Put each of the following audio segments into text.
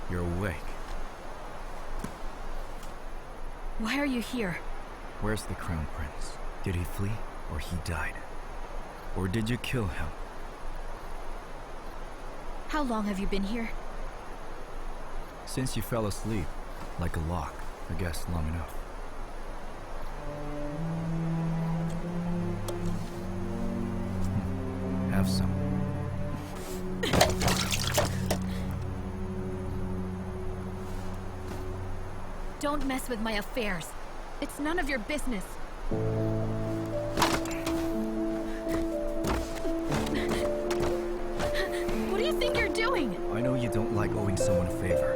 You're awake. Why are you here? Where's the Crown Prince? Did he flee, or he died? Or did you kill him? How long have you been here? Since you fell asleep, like a lock, I guess long enough. Have some. Don't mess with my affairs. It's none of your business. What do you think you're doing? I know you don't like owing someone a favor.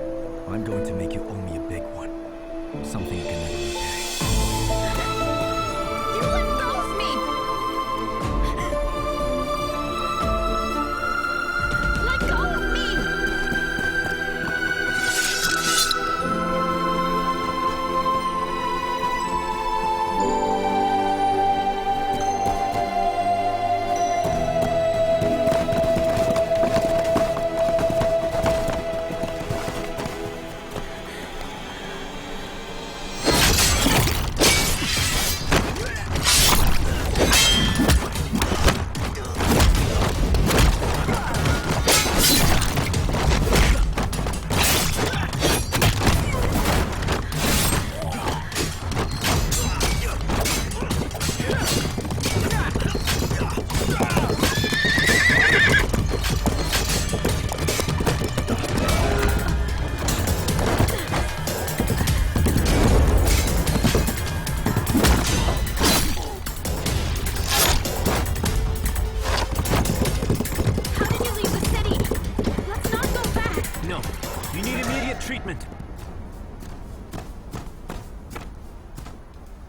I'm going to make you owe me a big one. Something you can never repay. You let go of me! Let go of me!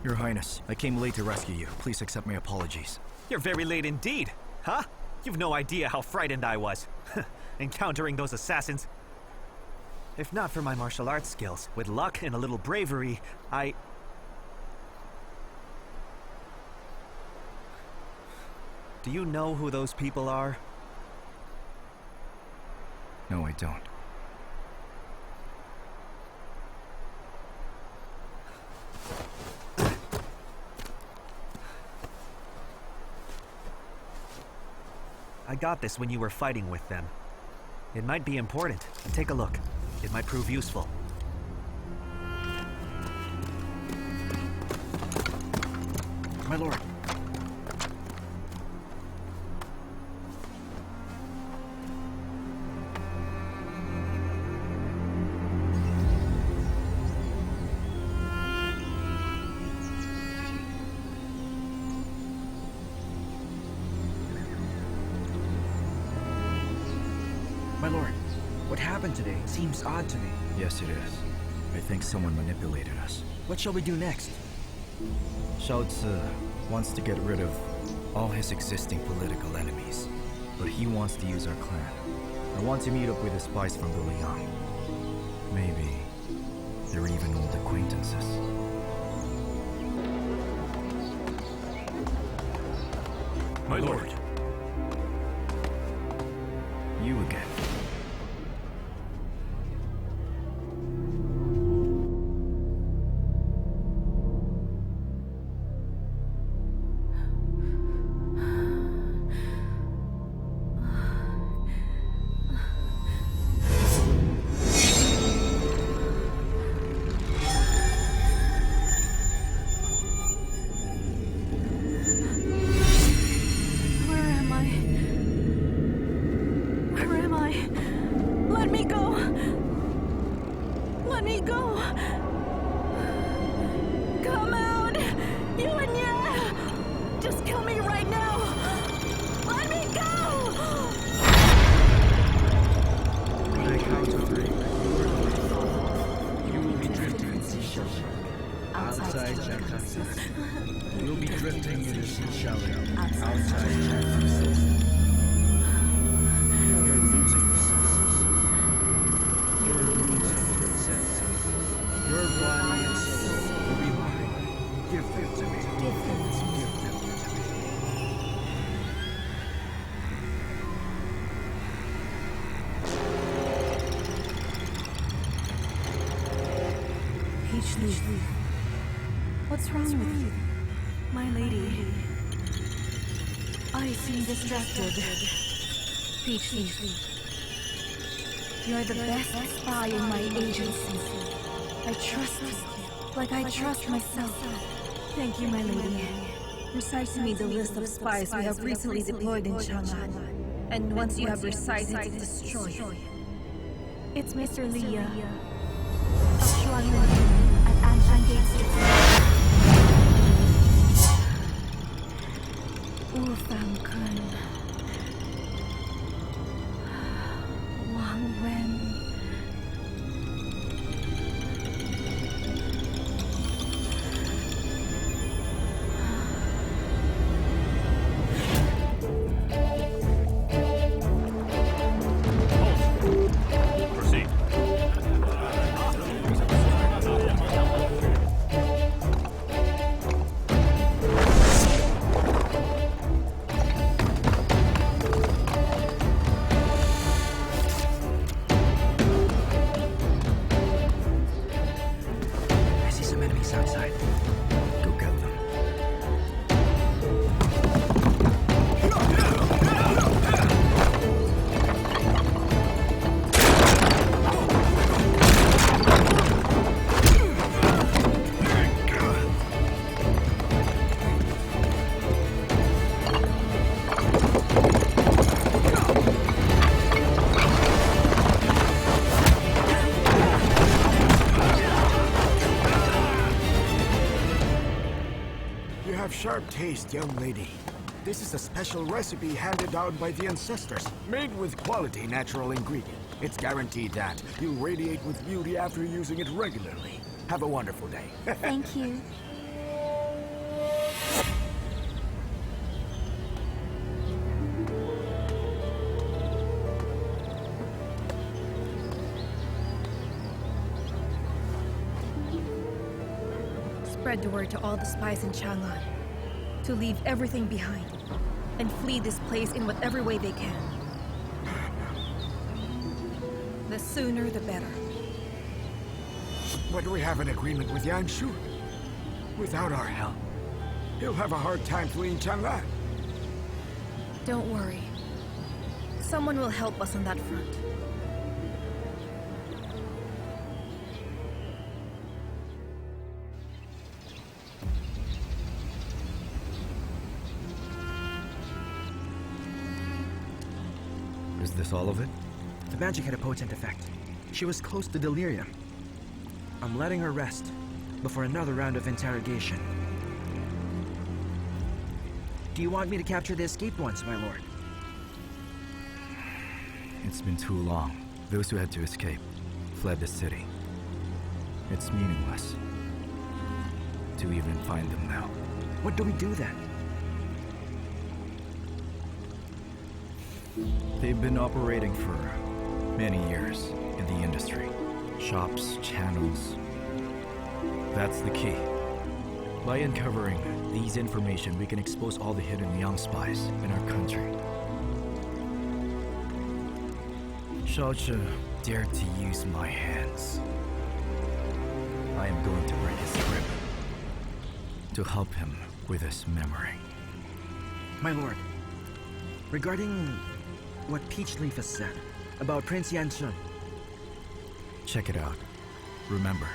Your Highness, I came late to rescue you. Please accept my apologies. You're very late indeed, huh? You've no idea how frightened I was. Encountering those assassins. If not for my martial arts skills, with luck and a little bravery, Do you know who those people are? No, I don't. I got this when you were fighting with them. It might be important. Take a look. It might prove useful. My lord. My lord, what happened today seems odd to me. Yes, it is. I think someone manipulated us. What shall we do next? Zhao Zi wants to get rid of all his existing political enemies, but he wants to use our clan. I want to meet up with the spies from the Liying. Maybe they're even old acquaintances. My lord. You again. We'll be drifting in the sea shallow. Outside China. You're losing the senses. You're losing the senses. Your body and soul will be mine. Give them to me. Give them to me. Peachleaf. What's wrong with you? My lady. I seem distracted. Peachleaf. You're the best spy in my agency. I trust you, like I trust myself. Thank you, my lady. Recite to me the list of spies we have recently deployed in Chang'an. And once you have recited it, destroy. It's Mr. Liya of Shuanren at Anshan Gates. Wu Fang Kun. Wang Wen. Proceed. I see some enemies outside. Go get them. You have sharp taste, young lady. This is a special recipe handed down by the ancestors, made with quality natural ingredient. It's guaranteed that you'll radiate with beauty after using it regularly. Have a wonderful day. Thank you. Spread the word to all the spies in Chang'an to leave everything behind and flee this place in whatever way they can. The sooner the better. But we have an agreement with Yanshu. Without our help, he'll have a hard time fleeing Chang'an. Don't worry. Someone will help us on that front. Is this all of it? The magic had a potent effect. She was close to delirium. I'm letting her rest before another round of interrogation. Do you want me to capture the escaped ones, my lord? It's been too long. Those who had to escape fled the city. It's meaningless to even find them now. What do we do then? They've been operating for many years in the industry. Shops, channels. That's the key. By uncovering these information, we can expose all the hidden young spies in our country. Zhao Liying dared to use my hands. I am going to break his grip to help him with his memory. My lord, regarding what Peachleaf has said about Prince Yanshun. Check it out. Remember,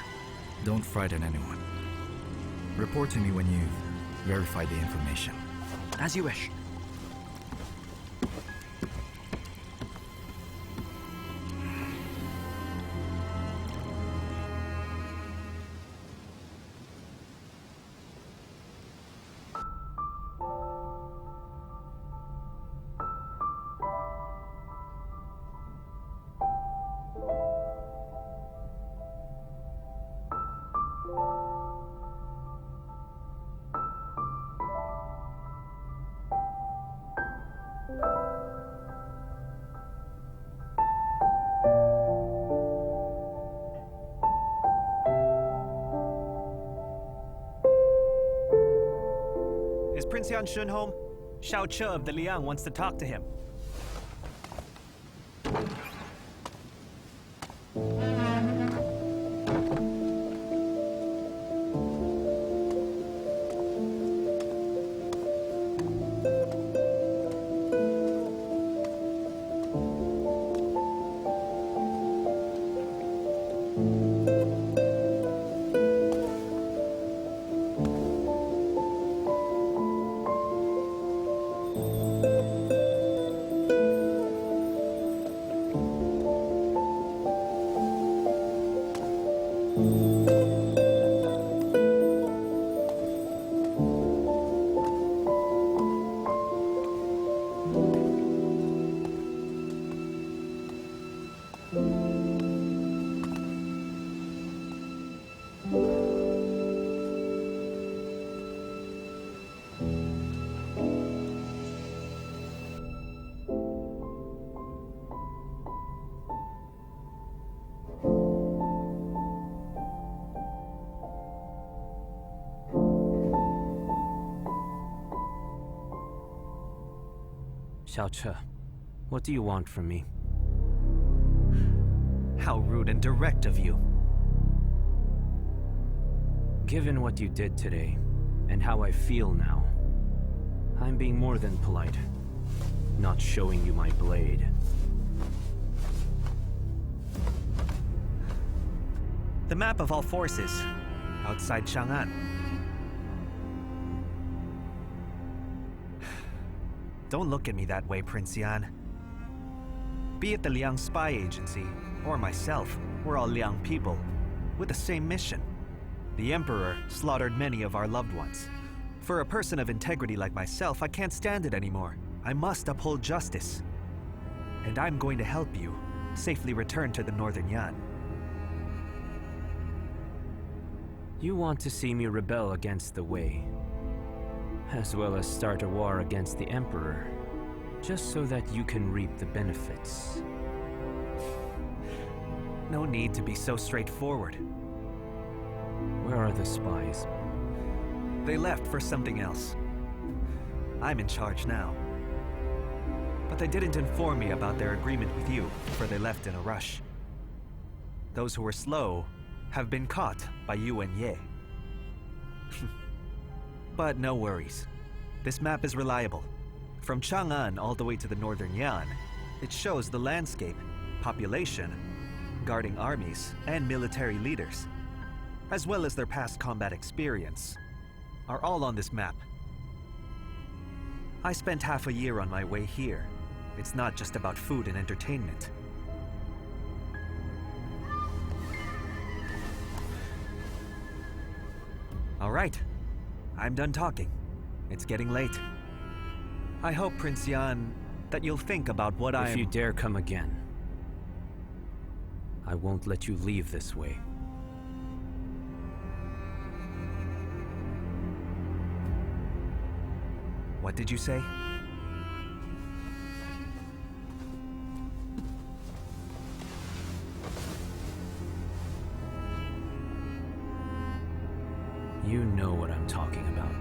don't frighten anyone. Report to me when you've verified the information. As you wish. Is Prince Yanshun home? Zhao Qiao of the Liang wants to talk to him. Xiao Che, what do you want from me? How rude and direct of you. Given what you did today, and how I feel now, I'm being more than polite. Not showing you my blade. The map of all forces, outside Chang'an. Don't look at me that way, Prince Yan. Be it the Liang spy agency, or myself, we're all Liang people, with the same mission. The Emperor slaughtered many of our loved ones. For a person of integrity like myself, I can't stand it anymore. I must uphold justice. And I'm going to help you safely return to the Northern Yan. You want to see me rebel against the Wei, as well as start a war against the Emperor, just so that you can reap the benefits. No need to be so straightforward. Where are the spies? They left for something else. I'm in charge now. But they didn't inform me about their agreement with you, for they left in a rush. Those who were slow have been caught by you and Ye. But no worries. This map is reliable. From Chang'an all the way to the Northern Yan, it shows the landscape, population, guarding armies, and military leaders, as well as their past combat experience, are all on this map. I spent half a year on my way here. It's not just about food and entertainment. All right. I'm done talking. It's getting late. I hope, Prince Yan, that you'll think about what If you dare come again, I won't let you leave this way. What did you say? You know what I'm talking about.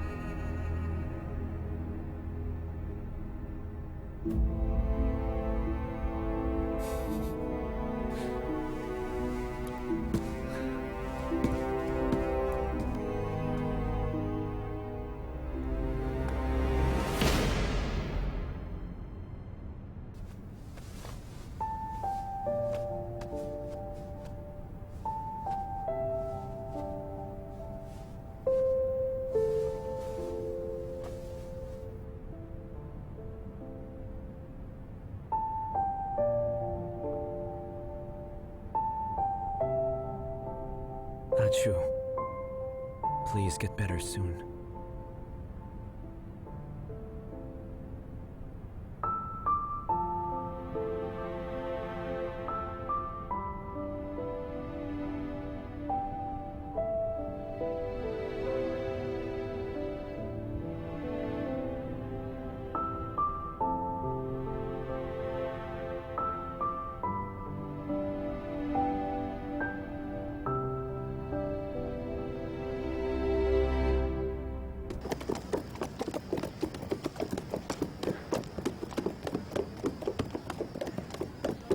Chu, please get better soon.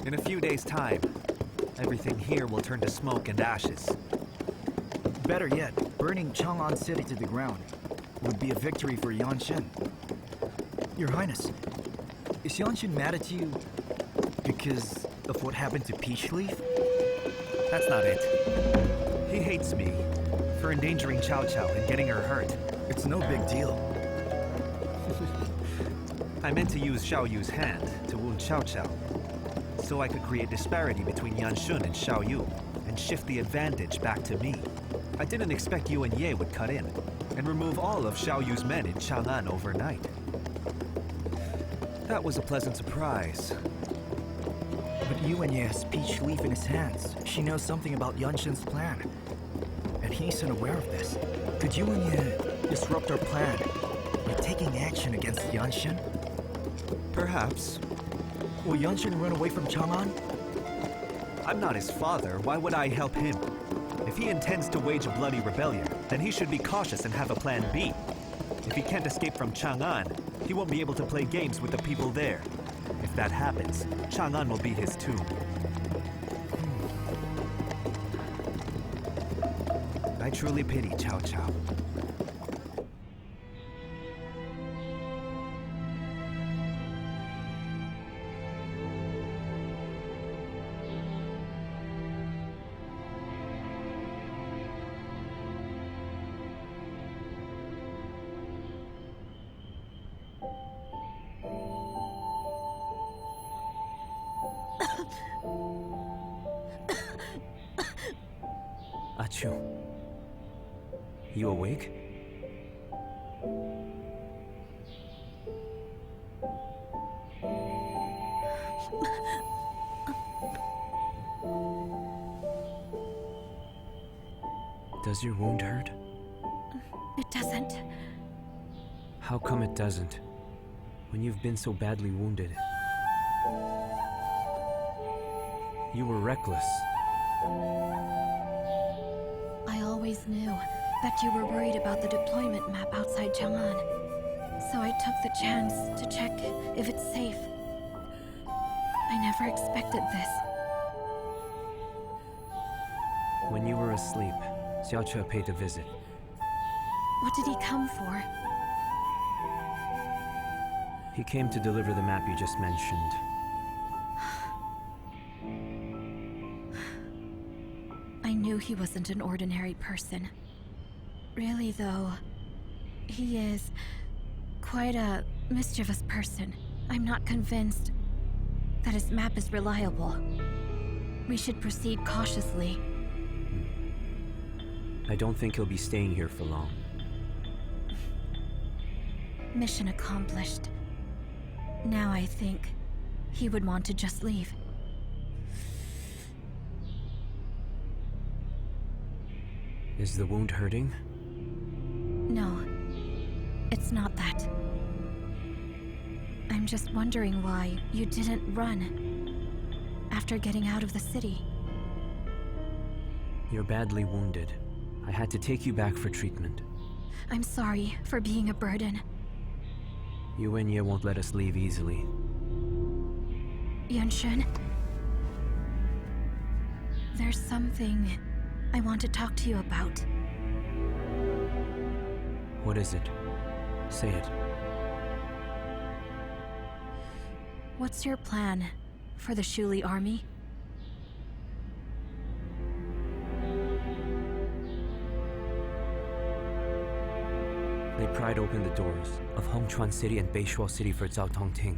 In a few days' time, everything here will turn to smoke and ashes. Better yet, burning Chang'an City to the ground would be a victory for Yanshin. Your Highness, is Yanshin mad at you because of what happened to Peach Leaf? That's not it. He hates me for endangering Chu Qiao and getting her hurt. It's no big deal. I meant to use Xiao Yu's hand to wound Chu Qiao, so I could create disparity between Yan Shun and Xiao Yu, and shift the advantage back to me. I didn't expect you and Ye would cut in, and remove all of Xiao Yu's men in Chang'an overnight. That was a pleasant surprise. But Yuan Ye has peach leaf in his hands. She knows something about Yunshin's plan. And he isn't aware of this. Could Yuan Ye disrupt our plan by taking action against Yunshin? Perhaps. Will Yunshin run away from Chang'an? I'm not his father. Why would I help him? If he intends to wage a bloody rebellion, then he should be cautious and have a plan B. If he can't escape from Chang'an, he won't be able to play games with the people there. If that happens, Chang'an will be his tomb. I truly pity Chu Qiao. Chu, you awake? Does your wound hurt? It doesn't. How come it doesn't? When you've been so badly wounded. You were reckless. I always knew that you were worried about the deployment map outside Chang'an. So I took the chance to check if it's safe. I never expected this. When you were asleep, Xiao Che paid a visit. What did he come for? He came to deliver the map you just mentioned. I knew he wasn't an ordinary person. Really, though, he is quite a mischievous person. I'm not convinced that his map is reliable. We should proceed cautiously. I don't think he'll be staying here for long. Mission accomplished. Now I think he would want to just leave. Is the wound hurting? No, it's not that. I'm just wondering why you didn't run after getting out of the city. You're badly wounded. I had to take you back for treatment. I'm sorry for being a burden. Yuan Ye won't let us leave easily. Yunshin, there's something I want to talk to you about. What is it? Say it. What's your plan for the Shuli army? They pried open the doors of Hongchuan City and Beishuo City for Zhao Tongting.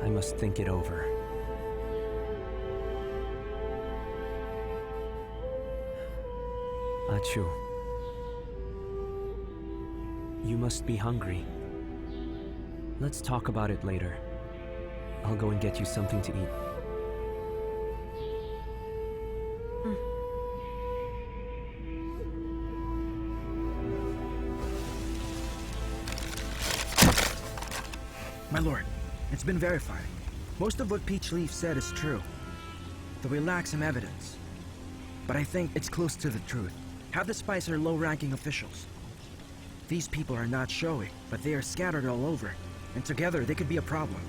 I must think it over. Chu, you must be hungry. Let's talk about it later. I'll go and get you something to eat. My lord, it's been verified. Most of what Peach Leaf said is true, though we lack some evidence. But I think it's close to the truth. Half the spies are low-ranking officials. These people are not showy, but they are scattered all over, and together they could be a problem.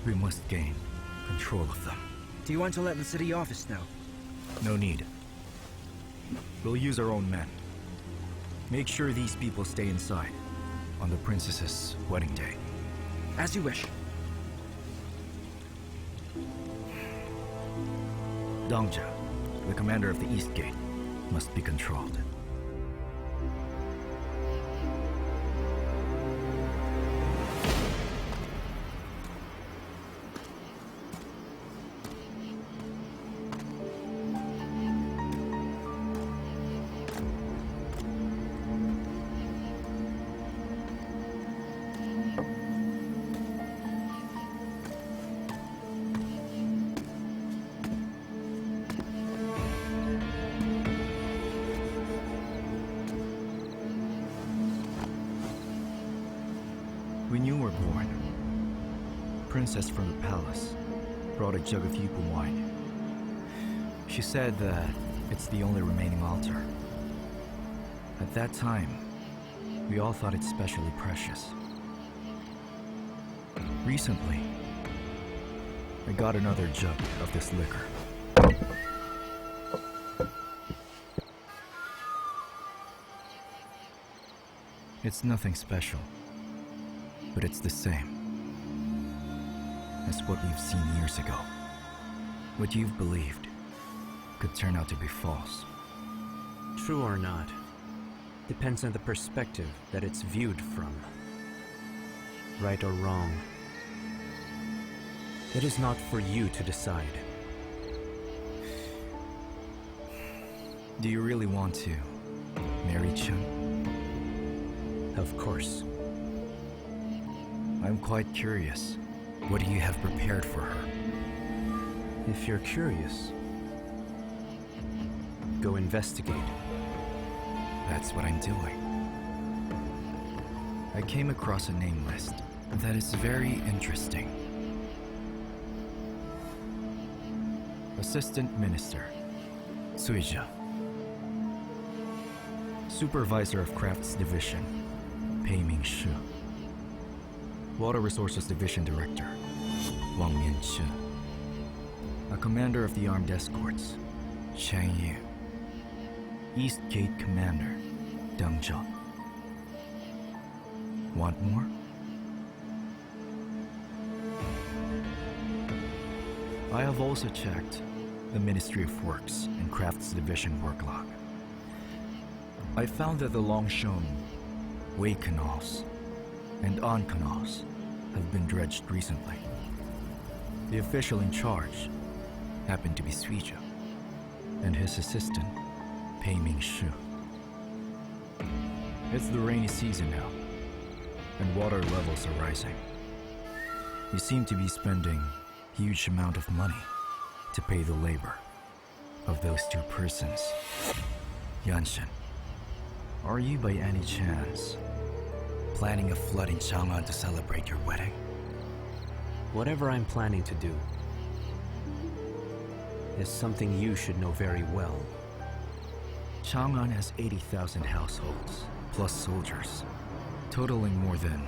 We must gain control of them. Do you want to let the city office know? No need. We'll use our own men. Make sure these people stay inside on the princess's wedding day. As you wish. Dongjia, the commander of the East Gate, must be controlled. When you were born, princess from the palace brought a jug of Yupa wine. She said that it's the only remaining altar. At that time, we all thought it specially precious. Recently, I got another jug of this liquor. It's nothing special, but it's the same as what we've seen years ago. What you've believed could turn out to be false. True or not, depends on the perspective that it's viewed from. Right or wrong, it is not for you to decide. Do you really want to marry Chen? Of course. I'm quite curious. What do you have prepared for her? If you're curious, go investigate. That's what I'm doing. I came across a name list that is very interesting. Assistant Minister, Suizha. Supervisor of Crafts Division, Pei Ming-shi. Water Resources Division Director, Wang Mianshi. A commander of the armed escorts, Chen Yu. East Gate Commander, Deng Zhao. Want more? I have also checked the Ministry of Works and Crafts Division work log. I found that the Longshan, Wei canals, and On canals have been dredged recently. The official in charge happened to be Suizha, and his assistant, Pei Ming-shi. It's the rainy season now, and water levels are rising. You seem to be spending a huge amount of money to pay the labor of those two persons. Yanshin, are you by any chance planning a flood in Chang'an to celebrate your wedding? Whatever I'm planning to do is something you should know very well. Chang'an has 80,000 households, plus soldiers, totaling more than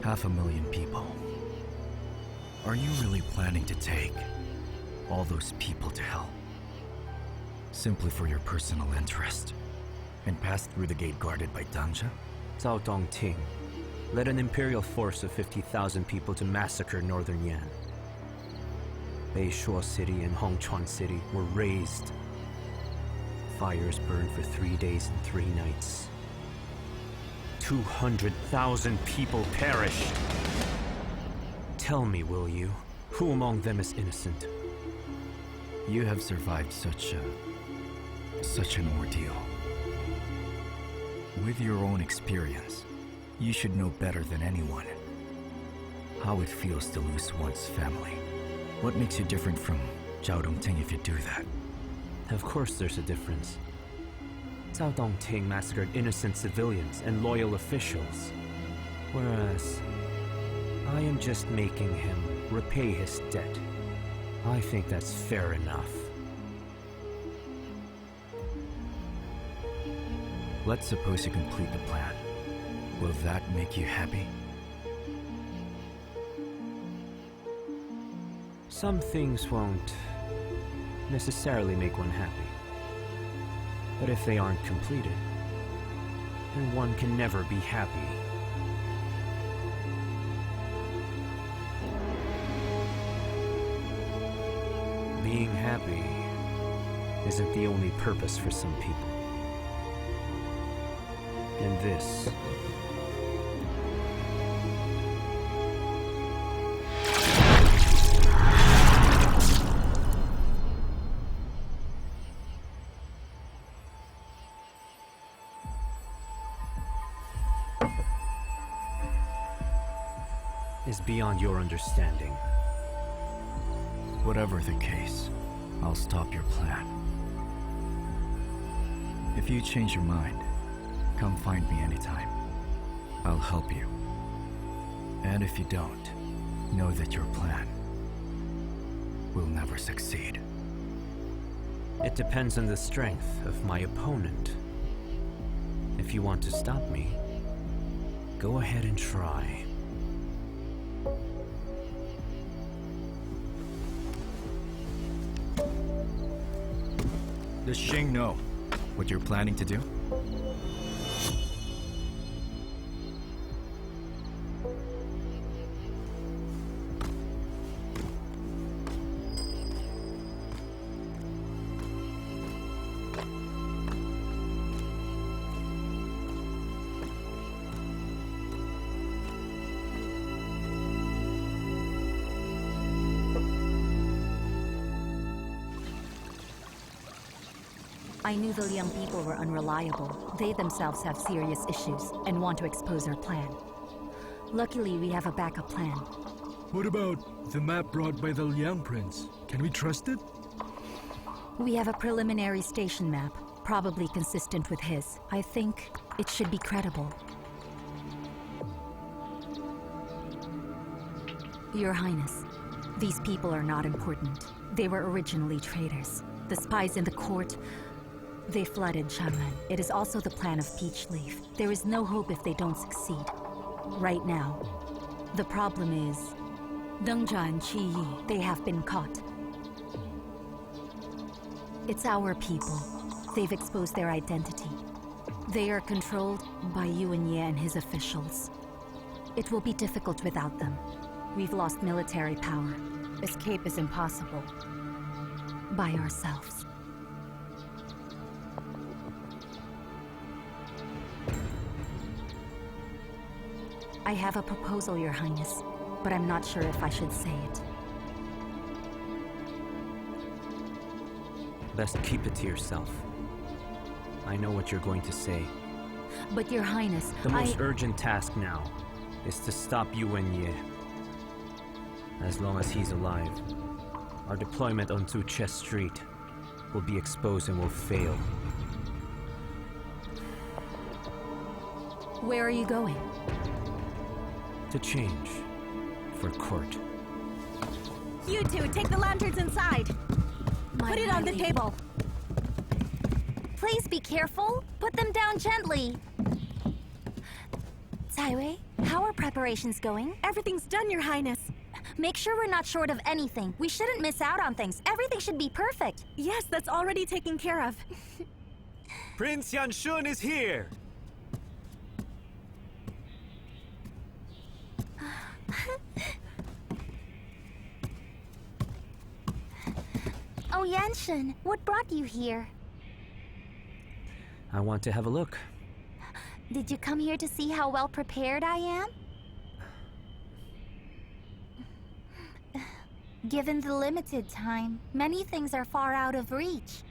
500,000 people. Are you really planning to take all those people to hell? Simply for your personal interest? And pass through the gate guarded by Dongjia? Zhao Dongting led an imperial force of 50,000 people to massacre northern Yan. Beishuo City and Hongchuan City were razed. Fires burned for 3 days and 3 nights. 200,000 people perished. Tell me, will you, who among them is innocent? You have survived such an ordeal. With your own experience, you should know better than anyone how it feels to lose one's family. What makes you different from Zhao Dongting if you do that? Of course there's a difference. Zhao Dongting massacred innocent civilians and loyal officials, whereas I am just making him repay his debt. I think that's fair enough. Let's suppose you complete the plan. Will that make you happy? Some things won't necessarily make one happy. But if they aren't completed, then one can never be happy. Being happy isn't the only purpose for some people. And this is beyond your understanding. Whatever the case, I'll stop your plan. If you change your mind, come find me anytime. I'll help you. And if you don't, know that your plan will never succeed. It depends on the strength of my opponent. If you want to stop me, go ahead and try. Does Xing know what you're planning to do? I knew the Liying people were unreliable. They themselves have serious issues and want to expose our plan. Luckily, we have a backup plan. What about the map brought by the Liang Prince? Can we trust it? We have a preliminary station map, probably consistent with his. I think it should be credible. Your Highness, these people are not important. They were originally traitors. The spies in the court, they flooded Chang'an. It is also the plan of Peach Leaf. There is no hope if they don't succeed. Right now, the problem is Dengzha and Qi Yi. They have been caught. It's our people. They've exposed their identity. They are controlled by Yuan Ye and his officials. It will be difficult without them. We've lost military power. Escape is impossible. By ourselves. I have a proposal, Your Highness, but I'm not sure if I should say it. Best keep it to yourself. I know what you're going to say. But Your Highness, The most urgent task now is to stop Yuan Ye. As long as he's alive, our deployment on Zuche Street will be exposed and will fail. Where are you going? To change for court. You two, take the lanterns inside. Put it on the table. Please be careful. Put them down gently. Caiwei, how are preparations going? Everything's done, Your Highness. Make sure we're not short of anything. We shouldn't miss out on things. Everything should be perfect. Yes, that's already taken care of. Prince Yanshun is here! Oh, Yanshun, what brought you here? I want to have a look. Did you come here to see how well prepared I am? Given the limited time, many things are far out of reach.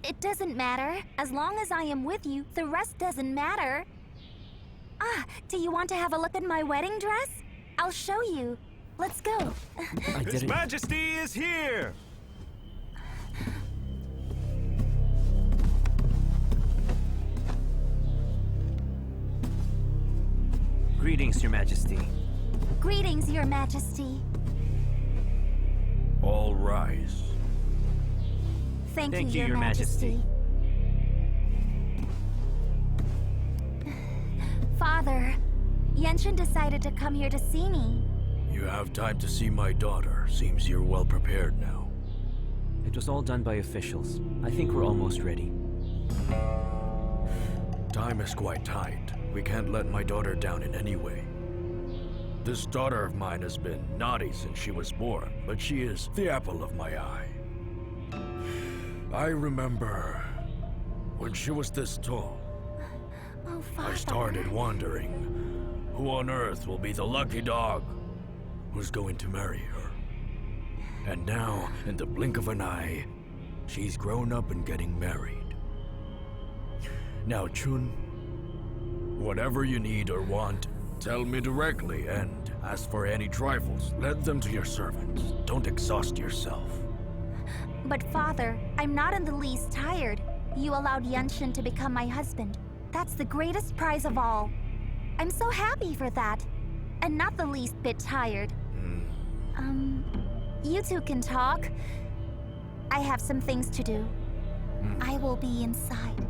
It doesn't matter. As long as I am with you, the rest doesn't matter. Ah, do you want to have a look at my wedding dress? I'll show you. Let's go. His Majesty is here! Greetings, Your Majesty. Greetings, Your Majesty. All rise. Thank you, Your Majesty. Father, Yanshun decided to come here to see me. You have time to see my daughter. Seems you're well prepared now. It was all done by officials. I think we're almost ready. Time is quite tight. We can't let my daughter down in any way. This daughter of mine has been naughty since she was born, but she is the apple of my eye. I remember when she was this tall. Oh, Father. I started wondering who on earth will be the lucky dog who's going to marry her. And now, in the blink of an eye, she's grown up and getting married. Now, Chun, whatever you need or want, tell me directly, and as for any trifles, let them to your servants. Don't exhaust yourself. But Father, I'm not in the least tired. You allowed Gengxin to become my husband. That's the greatest prize of all. I'm so happy for that. And not the least bit tired. You two can talk. I have some things to do. I will be inside.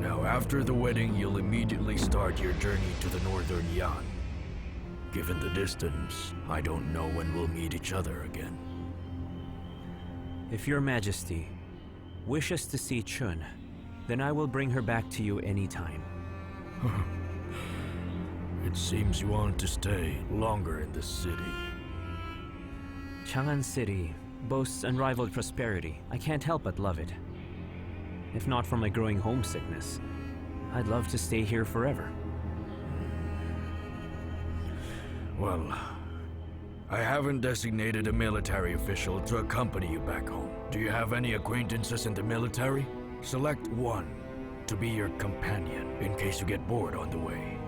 Now, after the wedding, you'll immediately start your journey to the northern Yan. Given the distance, I don't know when we'll meet each other again. If Your Majesty wishes to see Chun, then I will bring her back to you anytime. It seems you want to stay longer in this city. Chang'an City boasts unrivaled prosperity. I can't help but love it. If not for my growing homesickness, I'd love to stay here forever. Well, I haven't designated a military official to accompany you back home. Do you have any acquaintances in the military? Select one to be your companion in case you get bored on the way.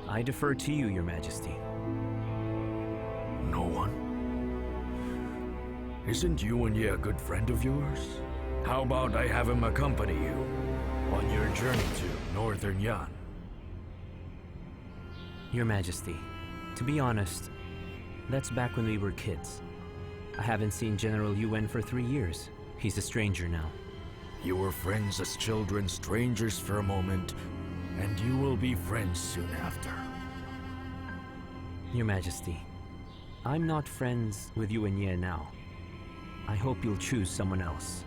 I defer to you, Your Majesty. No one? Isn't Yuan Ye a good friend of yours? How about I have him accompany you on your journey to Northern Yan? Your Majesty, to be honest, that's back when we were kids. I haven't seen General Yuan for 3 years. He's a stranger now. You were friends as children, strangers for a moment, and you will be friends soon after. Your Majesty, I'm not friends with Yuan Ye now. I hope you'll choose someone else.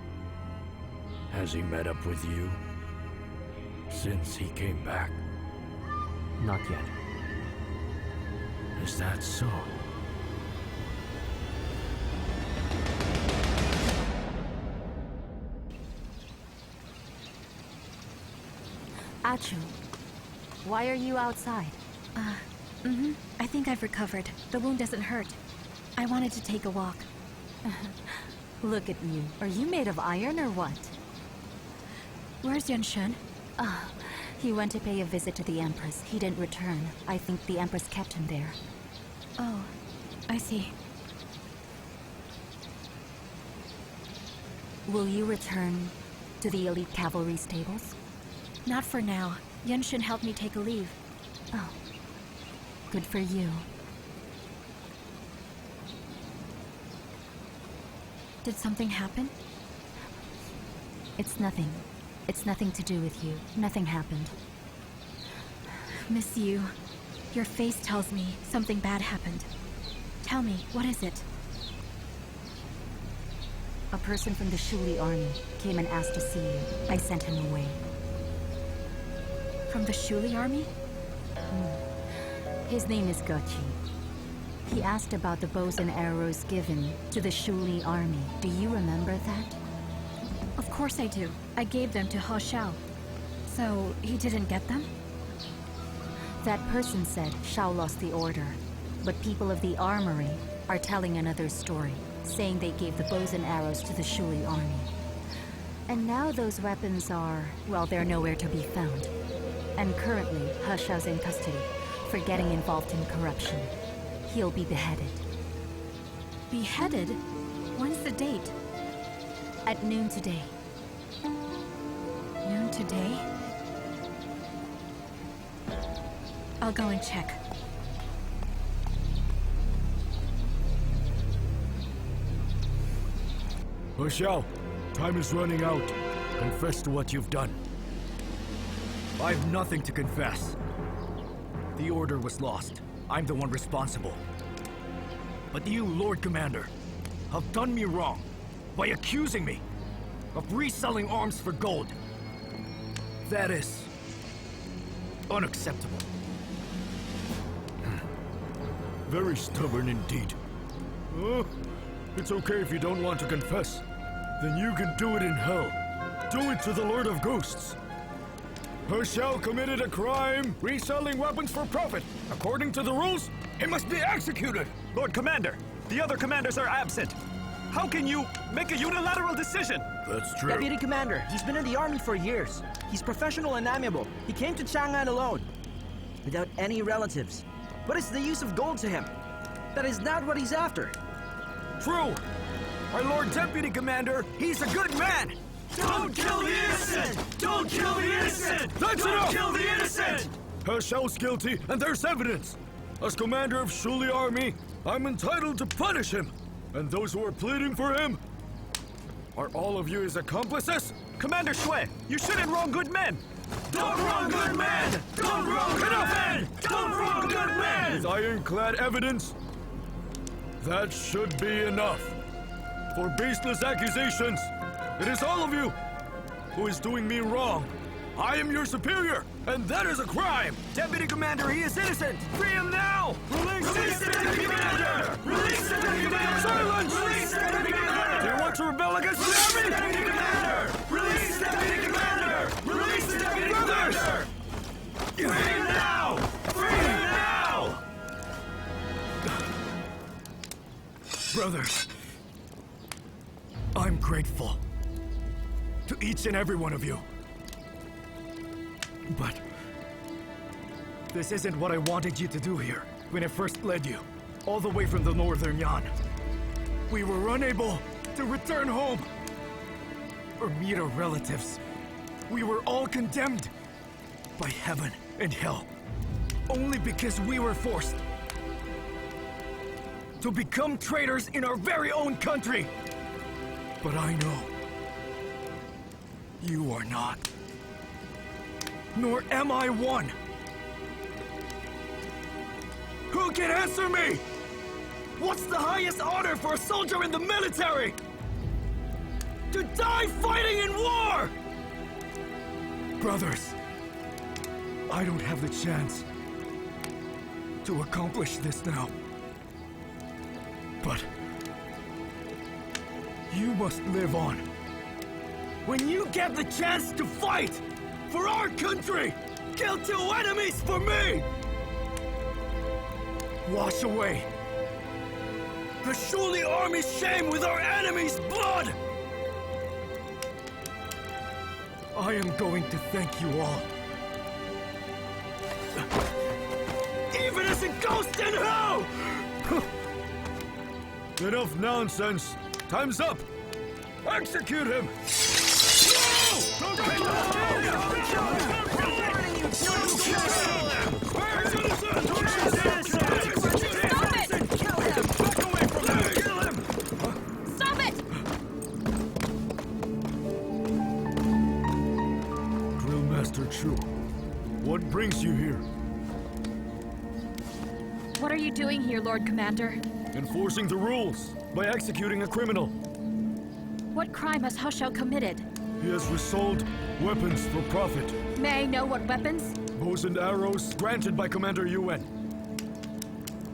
Has he met up with you since he came back? Not yet. Is that so? Achu, why are you outside? I think I've recovered. The wound doesn't hurt. I wanted to take a walk. Look at you. Are you made of iron or what? Where's Gengxin? He went to pay a visit to the Empress. He didn't return. I think the Empress kept him there. Oh, I see. Will you return to the elite cavalry stables? Not for now. Gengxin helped me take a leave. Oh, good for you. Did something happen? It's nothing. It's nothing to do with you. Nothing happened. Miss Yu, your face tells me something bad happened. Tell me, what is it? A person from the Shuli army came and asked to see you. I sent him away. From the Shuli army? His name is Gachi. He asked about the bows and arrows given to the Shuli army. Do you remember that? Of course I do. I gave them to He Xiao. So, he didn't get them? That person said Xiao lost the order. But people of the armory are telling another story, saying they gave the bows and arrows to the Shuli army. And now those weapons are, well, they're nowhere to be found. And currently, He Xiao's in custody for getting involved in corruption. He'll be beheaded. Beheaded? When's the date? At noon today. Noon today? I'll go and check. He Xiao, time is running out. Confess to what you've done. I have nothing to confess. The order was lost. I'm the one responsible. But you, Lord Commander, have done me wrong by accusing me. of reselling arms for gold. That is unacceptable. Very stubborn indeed. It's okay if you don't want to confess. Then you can do it in hell. Do it to the Lord of Ghosts. He Qiao committed a crime, reselling weapons for profit. According to the rules, he must be executed. Lord Commander, the other commanders are absent. How can you make a unilateral decision? That's true. Deputy Commander, he's been in the army for years. He's professional and amiable. He came to Chang'an alone, without any relatives. What is the use of gold to him? That is not what he's after. True. Our Lord Deputy Commander, he's a good man. Don't kill the innocent! Don't kill the innocent! That's enough! Kill the innocent! He Qiao's guilty, and there's evidence. As commander of Shuli army, I'm entitled to punish him. And those who are pleading for him, are all of you his accomplices? Commander Shui, you shouldn't wrong good men! Don't wrong good men! Don't wrong good men! Don't wrong good men! With ironclad evidence, that should be enough. For baseless accusations, it is all of you who is doing me wrong. I am your superior, and that is a crime! Deputy Commander, he is innocent! Free him now! Release the Deputy Commander! Release the Deputy Commander! Silence! Release the Deputy Commander! Do you want to rebel against the army? Deputy Commander! Release the Deputy Commander! Release the Deputy Commander! Free him now! Free him now! Brothers, I'm grateful to each and every one of you. But this isn't what I wanted you to do here when I first led you, all the way from the northern Yan. We were unable to return home or meet our relatives. We were all condemned by heaven and hell, only because we were forced to become traitors in our very own country. But I know you are not. Nor am I one. Who can answer me? What's the highest honor for a soldier in the military? To die fighting in war! Brothers, I don't have the chance to accomplish this now. But you must live on. When you get the chance to fight for our country, kill 2 enemies for me! Wash away the Shuli army's shame with our enemy's blood! I am going to thank you all. Even as a ghost in hell! Enough nonsense! Time's up! Execute him! No! Don't kill him! Stop it! Drill Master Chu, what brings you here? What are you doing here, Lord Commander? Enforcing the rules by executing a criminal. What crime has He Qiao committed? He has resold weapons for profit. May I know what weapons? Bows and arrows granted by Commander Yuan.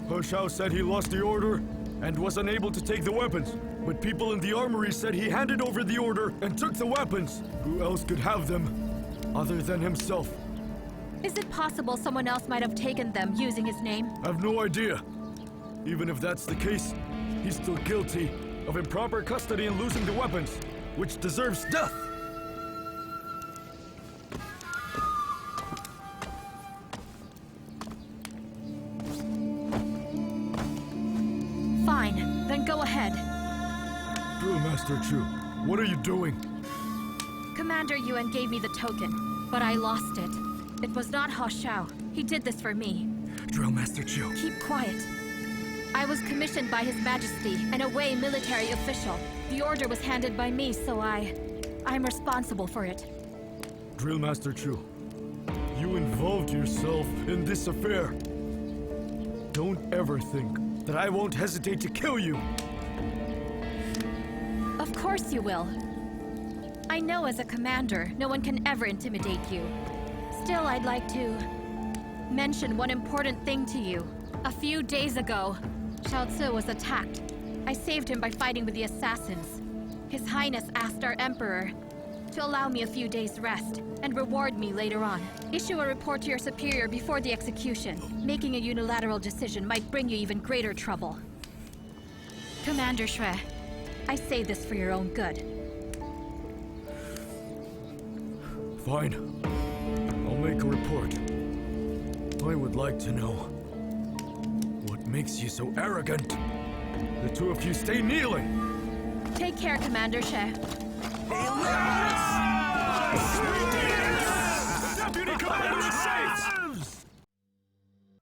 He Qiao said he lost the order and was unable to take the weapons. But people in the armory said he handed over the order and took the weapons. Who else could have them other than himself? Is it possible someone else might have taken them using his name? I have no idea. Even if that's the case, he's still guilty of improper custody and losing the weapons, which deserves death. Fine, then go ahead. Drill Master Chu, what are you doing? Commander Yuan gave me the token, but I lost it. It was not He Qiao. He did this for me. Drill Master Chu. Keep quiet. I was commissioned by His Majesty, an away military official. The order was handed by me, so I'm responsible for it. Drill Master Chu, you involved yourself in this affair. Don't ever think that I won't hesitate to kill you. Of course you will. I know as a commander, no one can ever intimidate you. Still, I'd like to mention one important thing to you. A few days ago, Xiao Ci was attacked. I saved him by fighting with the assassins. His Highness asked our Emperor to allow me a few days' rest and reward me later on. Issue a report to your superior before the execution. Making a unilateral decision might bring you even greater trouble. Commander Shui, I say this for your own good. Fine. I'll make a report. I would like to know what makes you so arrogant. The two of you stay kneeling. Take care, Commander Shui. Deputy Commander is safe!